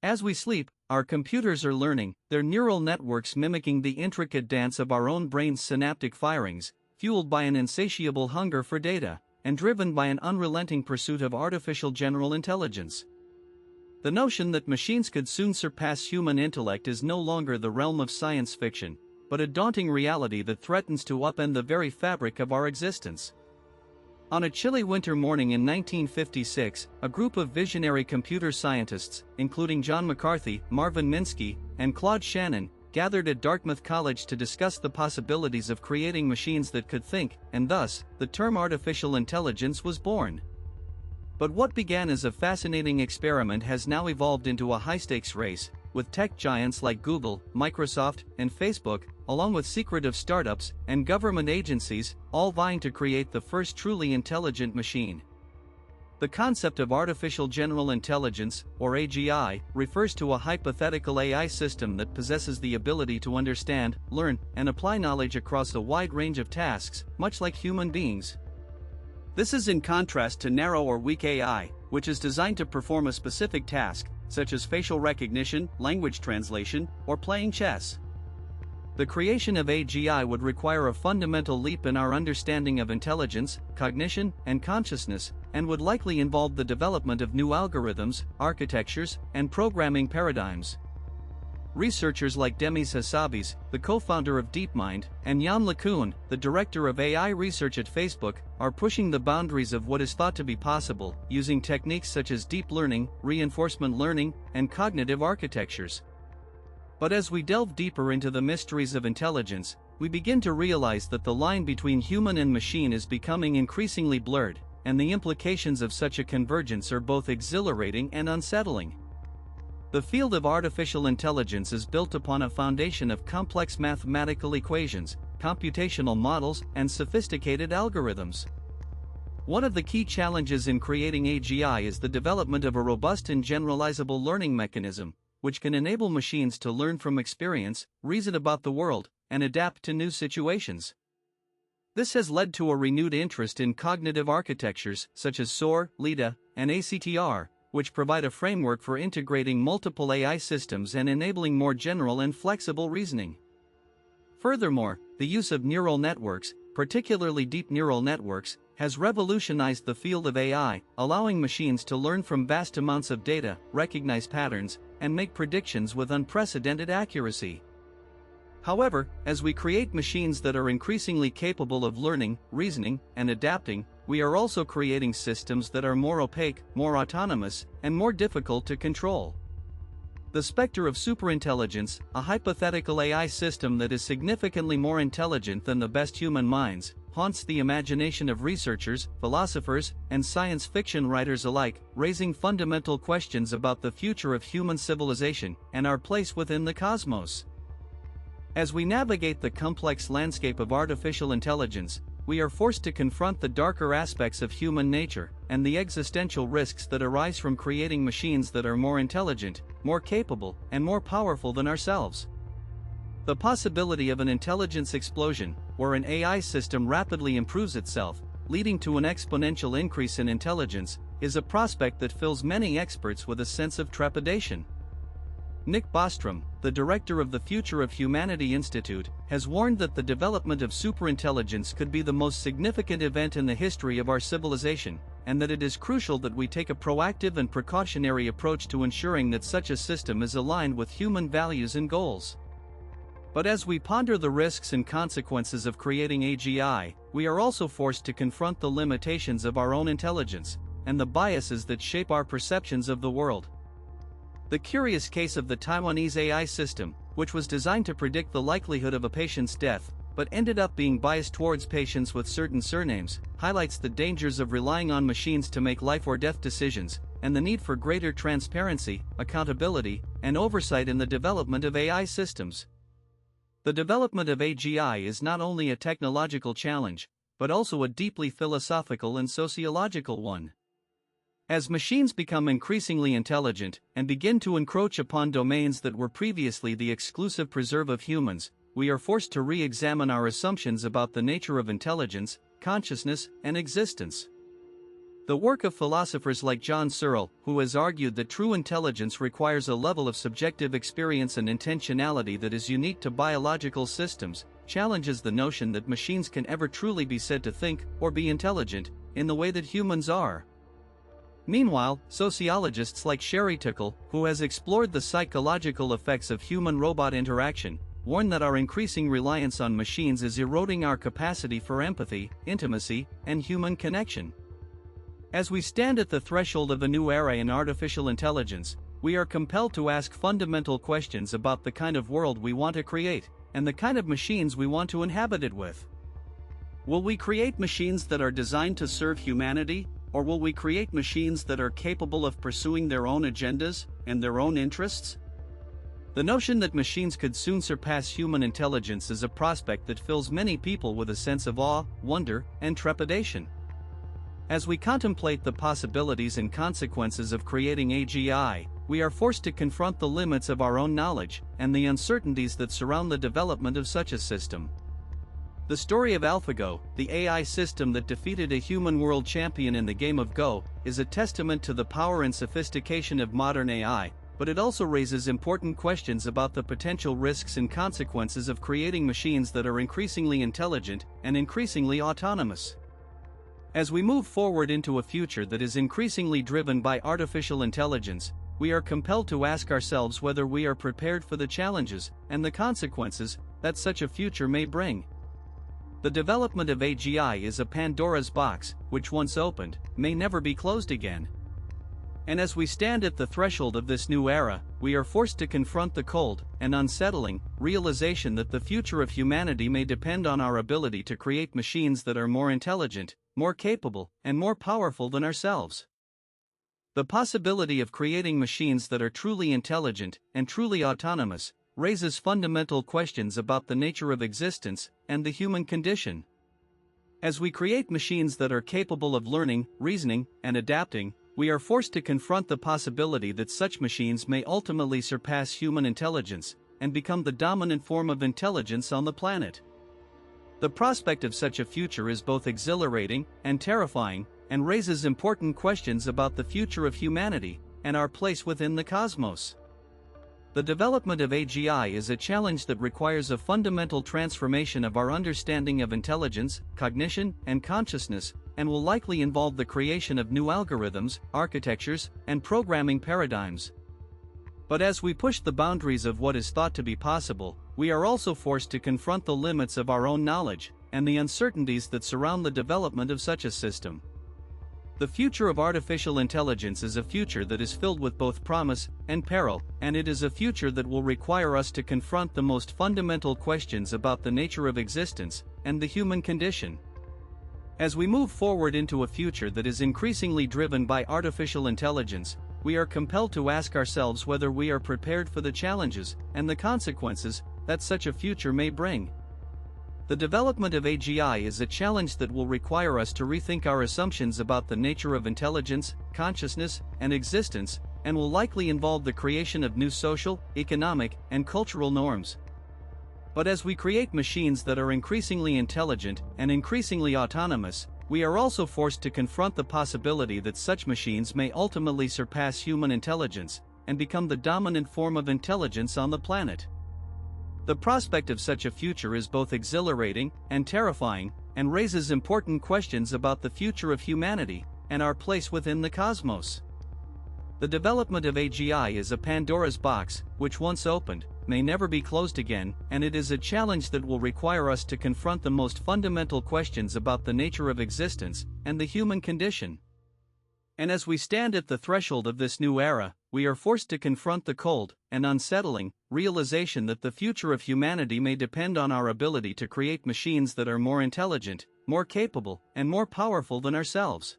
As we sleep, our computers are learning, their neural networks mimicking the intricate dance of our own brain's synaptic firings, fueled by an insatiable hunger for data, and driven by an unrelenting pursuit of artificial general intelligence. The notion that machines could soon surpass human intellect is no longer the realm of science fiction, but a daunting reality that threatens to upend the very fabric of our existence. On a chilly winter morning in 1956, a group of visionary computer scientists, including John McCarthy, Marvin Minsky, and Claude Shannon, gathered at Dartmouth College to discuss the possibilities of creating machines that could think, and thus, the term artificial intelligence was born. But what began as a fascinating experiment has now evolved into a high-stakes race, with tech giants like Google, Microsoft, and Facebook, along with secretive startups and government agencies, all vying to create the first truly intelligent machine. The concept of artificial general intelligence, or AGI, refers to a hypothetical AI system that possesses the ability to understand, learn, and apply knowledge across a wide range of tasks, much like human beings. This is in contrast to narrow or weak AI, which is designed to perform a specific task, such as facial recognition, language translation, or playing chess. The creation of AGI would require a fundamental leap in our understanding of intelligence, cognition, and consciousness, and would likely involve the development of new algorithms, architectures, and programming paradigms. Researchers like Demis Hassabis, the co-founder of DeepMind, and Yann LeCun, the director of AI research at Facebook, are pushing the boundaries of what is thought to be possible, using techniques such as deep learning, reinforcement learning, and cognitive architectures. But as we delve deeper into the mysteries of intelligence, we begin to realize that the line between human and machine is becoming increasingly blurred, and the implications of such a convergence are both exhilarating and unsettling. The field of artificial intelligence is built upon a foundation of complex mathematical equations, computational models, and sophisticated algorithms. One of the key challenges in creating AGI is the development of a robust and generalizable learning mechanism, which can enable machines to learn from experience, reason about the world, and adapt to new situations. This has led to a renewed interest in cognitive architectures such as SOAR, LIDA, and ACTR, which provide a framework for integrating multiple AI systems and enabling more general and flexible reasoning. Furthermore, the use of neural networks, particularly deep neural networks, has revolutionized the field of AI, allowing machines to learn from vast amounts of data, recognize patterns, and make predictions with unprecedented accuracy. However, as we create machines that are increasingly capable of learning, reasoning, and adapting, we are also creating systems that are more opaque, more autonomous, and more difficult to control. The specter of superintelligence, a hypothetical AI system that is significantly more intelligent than the best human minds, haunts the imagination of researchers, philosophers, and science fiction writers alike, raising fundamental questions about the future of human civilization and our place within the cosmos. As we navigate the complex landscape of artificial intelligence, we are forced to confront the darker aspects of human nature and the existential risks that arise from creating machines that are more intelligent, more capable, and more powerful than ourselves. The possibility of an intelligence explosion, where an AI system rapidly improves itself, leading to an exponential increase in intelligence, is a prospect that fills many experts with a sense of trepidation. Nick Bostrom, the director of the Future of Humanity Institute, has warned that the development of superintelligence could be the most significant event in the history of our civilization, and that it is crucial that we take a proactive and precautionary approach to ensuring that such a system is aligned with human values and goals. But as we ponder the risks and consequences of creating AGI, we are also forced to confront the limitations of our own intelligence, and the biases that shape our perceptions of the world. The curious case of the Taiwanese AI system, which was designed to predict the likelihood of a patient's death, but ended up being biased towards patients with certain surnames, highlights the dangers of relying on machines to make life or death decisions, and the need for greater transparency, accountability, and oversight in the development of AI systems. The development of AGI is not only a technological challenge, but also a deeply philosophical and sociological one. As machines become increasingly intelligent and begin to encroach upon domains that were previously the exclusive preserve of humans, we are forced to re-examine our assumptions about the nature of intelligence, consciousness, and existence. The work of philosophers like John Searle, who has argued that true intelligence requires a level of subjective experience and intentionality that is unique to biological systems, challenges the notion that machines can ever truly be said to think or be intelligent in the way that humans are. Meanwhile, sociologists like Sherry Turkle, who has explored the psychological effects of human-robot interaction, warn that our increasing reliance on machines is eroding our capacity for empathy, intimacy, and human connection. As we stand at the threshold of a new era in artificial intelligence, we are compelled to ask fundamental questions about the kind of world we want to create, and the kind of machines we want to inhabit it with. Will we create machines that are designed to serve humanity, or will we create machines that are capable of pursuing their own agendas and their own interests? The notion that machines could soon surpass human intelligence is a prospect that fills many people with a sense of awe, wonder, and trepidation. As we contemplate the possibilities and consequences of creating AGI, we are forced to confront the limits of our own knowledge and the uncertainties that surround the development of such a system. The story of AlphaGo, the AI system that defeated a human world champion in the game of Go, is a testament to the power and sophistication of modern AI, but it also raises important questions about the potential risks and consequences of creating machines that are increasingly intelligent and increasingly autonomous. As we move forward into a future that is increasingly driven by artificial intelligence, we are compelled to ask ourselves whether we are prepared for the challenges and the consequences that such a future may bring. The development of AGI is a Pandora's box, which once opened, may never be closed again. And as we stand at the threshold of this new era, we are forced to confront the cold and unsettling realization that the future of humanity may depend on our ability to create machines that are more intelligent, more capable, and more powerful than ourselves. The possibility of creating machines that are truly intelligent and truly autonomous raises fundamental questions about the nature of existence and the human condition. As we create machines that are capable of learning, reasoning, and adapting, we are forced to confront the possibility that such machines may ultimately surpass human intelligence and become the dominant form of intelligence on the planet. The prospect of such a future is both exhilarating and terrifying, and raises important questions about the future of humanity and our place within the cosmos. The development of AGI is a challenge that requires a fundamental transformation of our understanding of intelligence, cognition, and consciousness, and will likely involve the creation of new algorithms, architectures, and programming paradigms. But as we push the boundaries of what is thought to be possible, we are also forced to confront the limits of our own knowledge and the uncertainties that surround the development of such a system. The future of artificial intelligence is a future that is filled with both promise and peril, and it is a future that will require us to confront the most fundamental questions about the nature of existence and the human condition. As we move forward into a future that is increasingly driven by artificial intelligence, we are compelled to ask ourselves whether we are prepared for the challenges and the consequences that such a future may bring. The development of AGI is a challenge that will require us to rethink our assumptions about the nature of intelligence, consciousness, and existence, and will likely involve the creation of new social, economic, and cultural norms. But as we create machines that are increasingly intelligent and increasingly autonomous, we are also forced to confront the possibility that such machines may ultimately surpass human intelligence and become the dominant form of intelligence on the planet. The prospect of such a future is both exhilarating and terrifying, and raises important questions about the future of humanity and our place within the cosmos. The development of AGI is a Pandora's box, which once opened, may never be closed again, and it is a challenge that will require us to confront the most fundamental questions about the nature of existence and the human condition. And as we stand at the threshold of this new era, we are forced to confront the cold and unsettling realization that the future of humanity may depend on our ability to create machines that are more intelligent, more capable, and more powerful than ourselves.